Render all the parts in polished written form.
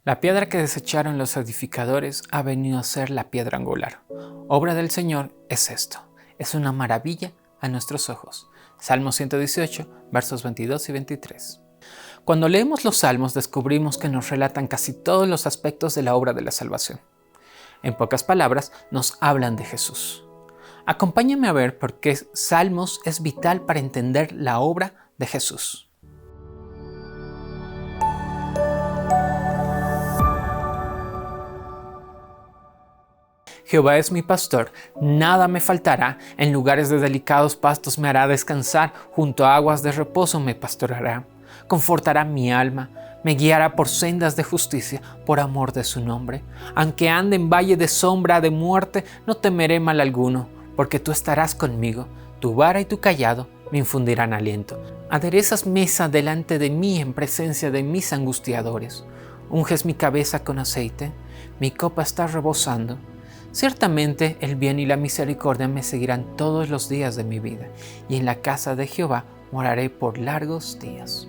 La piedra que desecharon los edificadores ha venido a ser la piedra angular. Obra del Señor es esto. Es una maravilla a nuestros ojos. Salmo 118, versos 22 y 23. Cuando leemos los salmos descubrimos que nos relatan casi todos los aspectos de la obra de la salvación. En pocas palabras, nos hablan de Jesús. Acompáñame a ver por qué Salmos es vital para entender la obra de Jesús. Jehová es mi pastor, nada me faltará, en lugares de delicados pastos me hará descansar, junto a aguas de reposo me pastoreará. Confortará mi alma, me guiará por sendas de justicia, por amor de su nombre. Aunque ande en valle de sombra de muerte, no temeré mal alguno, porque tú estarás conmigo, tu vara y tu cayado me infundirán aliento. Aderezas mesa delante de mí en presencia de mis angustiadores. Unges mi cabeza con aceite, mi copa está rebosando. Ciertamente el bien y la misericordia me seguirán todos los días de mi vida, y en la casa de Jehová moraré por largos días.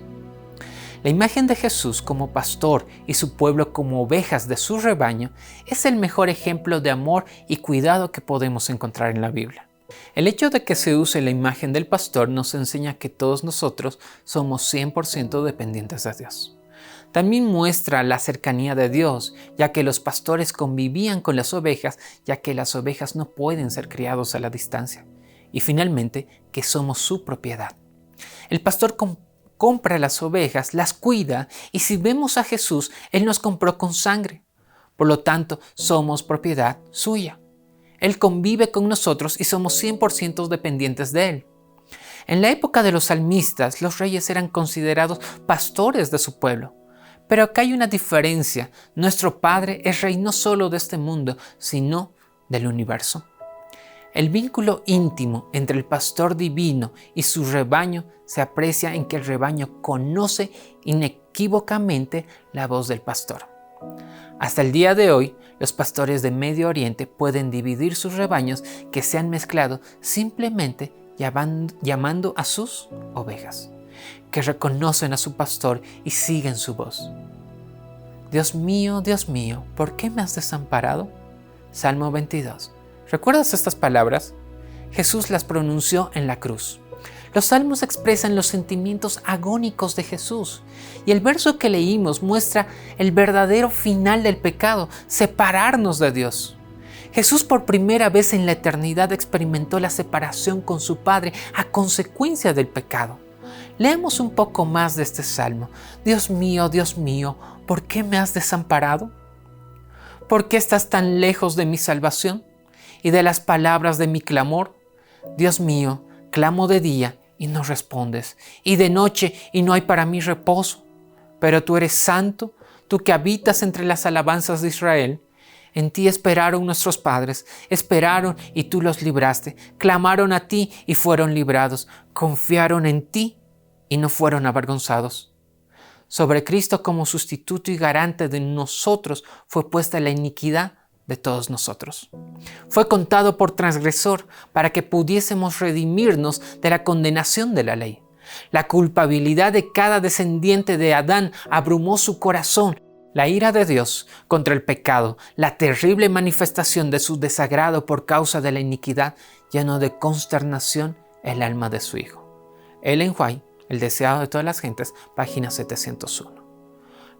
La imagen de Jesús como pastor y su pueblo como ovejas de su rebaño es el mejor ejemplo de amor y cuidado que podemos encontrar en la Biblia. El hecho de que se use la imagen del pastor nos enseña que todos nosotros somos 100% dependientes de Dios. También muestra la cercanía de Dios, ya que los pastores convivían con las ovejas, ya que las ovejas no pueden ser criados a la distancia. Y finalmente, que somos su propiedad. El pastor compra las ovejas, las cuida, y si vemos a Jesús, Él nos compró con sangre. Por lo tanto, somos propiedad suya. Él convive con nosotros y somos 100% dependientes de Él. En la época de los salmistas, los reyes eran considerados pastores de su pueblo. Pero acá hay una diferencia. Nuestro Padre es Rey no solo de este mundo, sino del universo. El vínculo íntimo entre el pastor divino y su rebaño se aprecia en que el rebaño conoce inequívocamente la voz del pastor. Hasta el día de hoy, los pastores de Medio Oriente pueden dividir sus rebaños que se han mezclado simplemente llamando a sus ovejas, que reconocen a su pastor y siguen su voz. Dios mío, ¿por qué me has desamparado? Salmo 22. ¿Recuerdas estas palabras? Jesús las pronunció en la cruz. Los salmos expresan los sentimientos agónicos de Jesús y el verso que leímos muestra el verdadero final del pecado, separarnos de Dios. Jesús por primera vez en la eternidad experimentó la separación con su Padre a consecuencia del pecado. Leemos un poco más de este salmo. Dios mío, ¿por qué me has desamparado? ¿Por qué estás tan lejos de mi salvación y de las palabras de mi clamor? Dios mío, clamo de día y no respondes, y de noche y no hay para mí reposo. Pero tú eres santo, tú que habitas entre las alabanzas de Israel. En ti esperaron nuestros padres, esperaron y tú los libraste, clamaron a ti y fueron librados, confiaron en ti y no fueron avergonzados. Sobre Cristo como sustituto y garante de nosotros fue puesta la iniquidad de todos nosotros. Fue contado por transgresor para que pudiésemos redimirnos de la condenación de la ley. La culpabilidad de cada descendiente de Adán abrumó su corazón. La ira de Dios contra el pecado, la terrible manifestación de su desagrado por causa de la iniquidad, llenó de consternación el alma de su Hijo. Ellen White, El deseado de todas las gentes, página 701.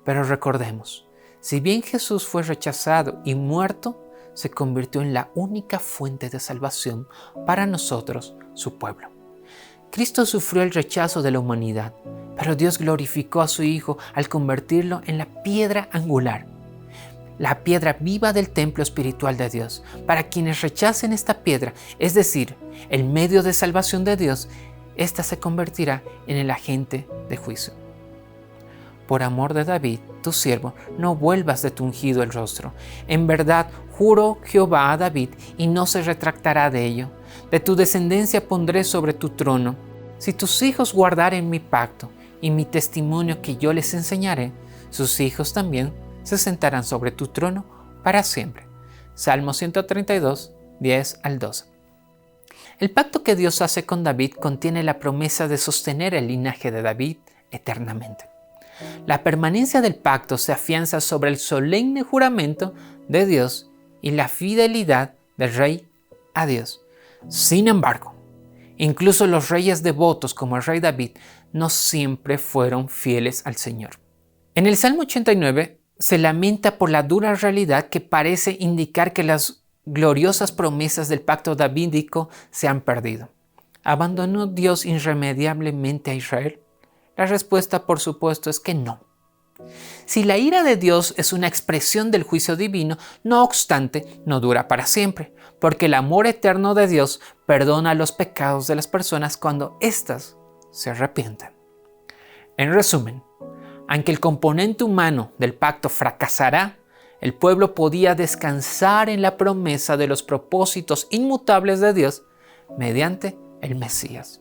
Pero recordemos, si bien Jesús fue rechazado y muerto, se convirtió en la única fuente de salvación para nosotros, su pueblo. Cristo sufrió el rechazo de la humanidad, pero Dios glorificó a su Hijo al convertirlo en la piedra angular, la piedra viva del templo espiritual de Dios. Para quienes rechacen esta piedra, es decir, el medio de salvación de Dios, esta se convertirá en el agente de juicio. Por amor de David, tu siervo, no vuelvas de tu ungido el rostro. En verdad, juró Jehová a David y no se retractará de ello. De tu descendencia pondré sobre tu trono. Si tus hijos guardaren mi pacto y mi testimonio que yo les enseñaré, sus hijos también se sentarán sobre tu trono para siempre. Salmo 132, 10 al 12. El pacto que Dios hace con David contiene la promesa de sostener el linaje de David eternamente. La permanencia del pacto se afianza sobre el solemne juramento de Dios y la fidelidad del rey a Dios. Sin embargo, incluso los reyes devotos como el rey David no siempre fueron fieles al Señor. En el Salmo 89 se lamenta por la dura realidad que parece indicar que las gloriosas promesas del pacto davídico se han perdido. ¿Abandonó Dios irremediablemente a Israel? La respuesta, por supuesto, es que no. Si la ira de Dios es una expresión del juicio divino, no obstante, no dura para siempre, porque el amor eterno de Dios perdona los pecados de las personas cuando éstas se arrepienten. En resumen, aunque el componente humano del pacto fracasará, el pueblo podía descansar en la promesa de los propósitos inmutables de Dios mediante el Mesías,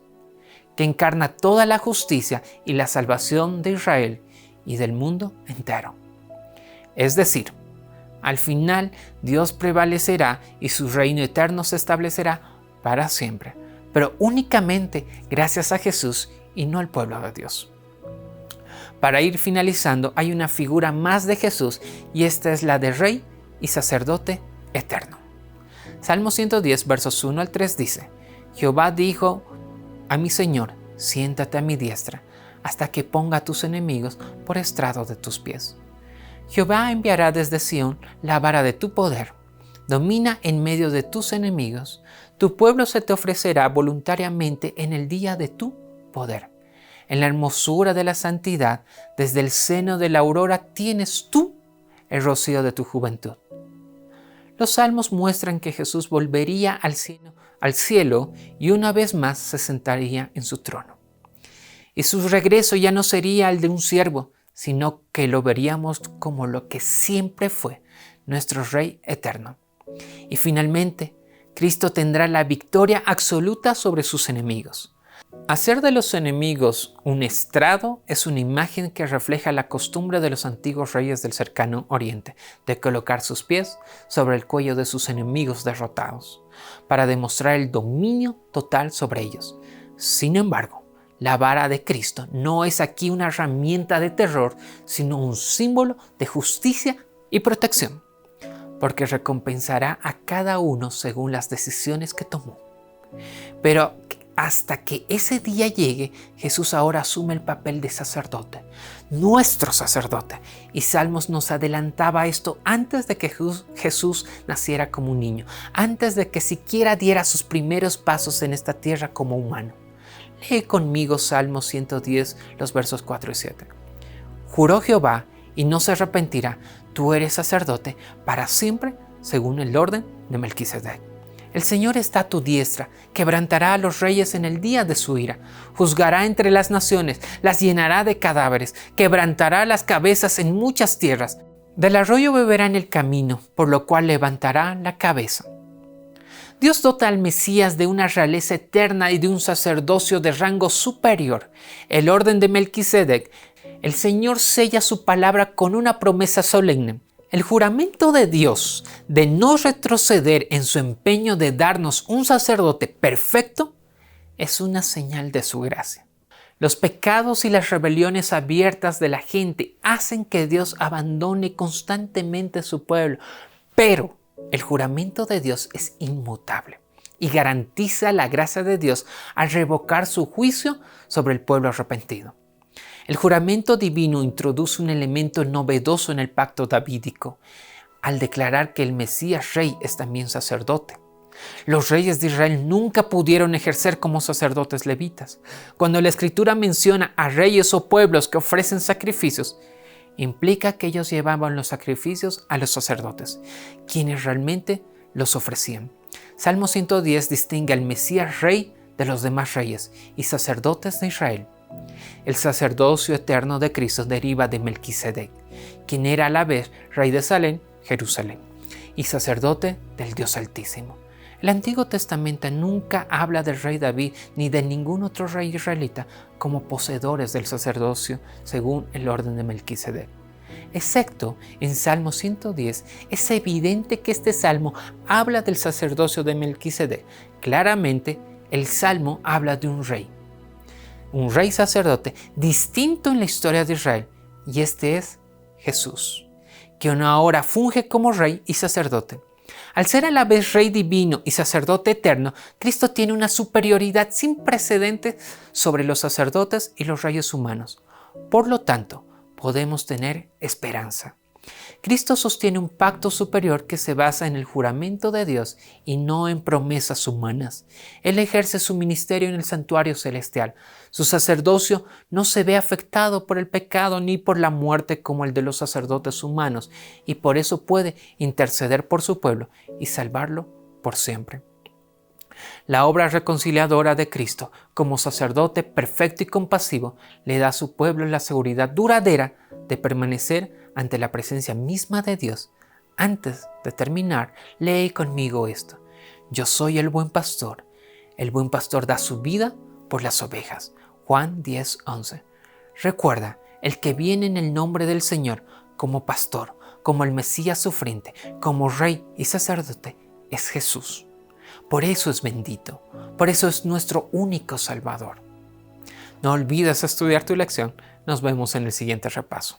que encarna toda la justicia y la salvación de Israel y del mundo entero. Es decir, al final Dios prevalecerá y su reino eterno se establecerá para siempre, pero únicamente gracias a Jesús y no al pueblo de Dios. Para ir finalizando, hay una figura más de Jesús y esta es la de Rey y Sacerdote eterno. Salmo 110, versos 1 al 3 dice: Jehová dijo a mi Señor, siéntate a mi diestra, hasta que ponga a tus enemigos por estrado de tus pies. Jehová enviará desde Sión la vara de tu poder. Domina en medio de tus enemigos. Tu pueblo se te ofrecerá voluntariamente en el día de tu poder. En la hermosura de la santidad, desde el seno de la aurora tienes tú el rocío de tu juventud. Los salmos muestran que Jesús volvería al cielo y una vez más se sentaría en su trono. Y su regreso ya no sería el de un siervo, sino que lo veríamos como lo que siempre fue, nuestro Rey eterno. Y finalmente, Cristo tendrá la victoria absoluta sobre sus enemigos. Hacer de los enemigos un estrado es una imagen que refleja la costumbre de los antiguos reyes del cercano oriente, de colocar sus pies sobre el cuello de sus enemigos derrotados, para demostrar el dominio total sobre ellos. Sin embargo, la vara de Cristo no es aquí una herramienta de terror, sino un símbolo de justicia y protección, porque recompensará a cada uno según las decisiones que tomó. Pero hasta que ese día llegue, Jesús ahora asume el papel de sacerdote, nuestro sacerdote. Y Salmos nos adelantaba esto antes de que Jesús naciera como un niño, antes de que siquiera diera sus primeros pasos en esta tierra como humano. Lee conmigo Salmo 110, los versos 4 y 7. Juró Jehová y no se arrepentirá, tú eres sacerdote para siempre según el orden de Melquisedec. El Señor está a tu diestra, quebrantará a los reyes en el día de su ira, juzgará entre las naciones, las llenará de cadáveres, quebrantará las cabezas en muchas tierras. Del arroyo beberá en el camino, por lo cual levantará la cabeza. Dios dota al Mesías de una realeza eterna y de un sacerdocio de rango superior, el orden de Melquisedec. El Señor sella su palabra con una promesa solemne. El juramento de Dios de no retroceder en su empeño de darnos un sacerdote perfecto es una señal de su gracia. Los pecados y las rebeliones abiertas de la gente hacen que Dios abandone constantemente a su pueblo, pero el juramento de Dios es inmutable y garantiza la gracia de Dios al revocar su juicio sobre el pueblo arrepentido. El juramento divino introduce un elemento novedoso en el pacto davídico, al declarar que el Mesías Rey es también sacerdote. Los reyes de Israel nunca pudieron ejercer como sacerdotes levitas. Cuando la Escritura menciona a reyes o pueblos que ofrecen sacrificios, implica que ellos llevaban los sacrificios a los sacerdotes, quienes realmente los ofrecían. Salmo 110 distingue al Mesías Rey de los demás reyes y sacerdotes de Israel. El sacerdocio eterno de Cristo deriva de Melquisedec, quien era a la vez rey de Salem, Jerusalén, y sacerdote del Dios Altísimo. El Antiguo Testamento nunca habla del rey David ni de ningún otro rey israelita como poseedores del sacerdocio según el orden de Melquisedec. Excepto en Salmo 110, es evidente que este salmo habla del sacerdocio de Melquisedec. Claramente, el salmo habla de un rey sacerdote distinto en la historia de Israel y este es Jesús, que ahora funge como rey y sacerdote. Al ser a la vez rey divino y sacerdote eterno, Cristo tiene una superioridad sin precedentes sobre los sacerdotes y los reyes humanos. Por lo tanto, podemos tener esperanza. Cristo sostiene un pacto superior que se basa en el juramento de Dios y no en promesas humanas. Él ejerce su ministerio en el santuario celestial. Su sacerdocio no se ve afectado por el pecado ni por la muerte como el de los sacerdotes humanos, y por eso puede interceder por su pueblo y salvarlo por siempre. La obra reconciliadora de Cristo, como sacerdote perfecto y compasivo, le da a su pueblo la seguridad duradera de permanecer ante la presencia misma de Dios. Antes de terminar, lee conmigo esto. Yo soy el buen pastor. El buen pastor da su vida por las ovejas. Juan 10:11. Recuerda, el que viene en el nombre del Señor como pastor, como el Mesías sufriente, como rey y sacerdote, es Jesús. Por eso es bendito, por eso es nuestro único Salvador. No olvides estudiar tu lección. Nos vemos en el siguiente repaso.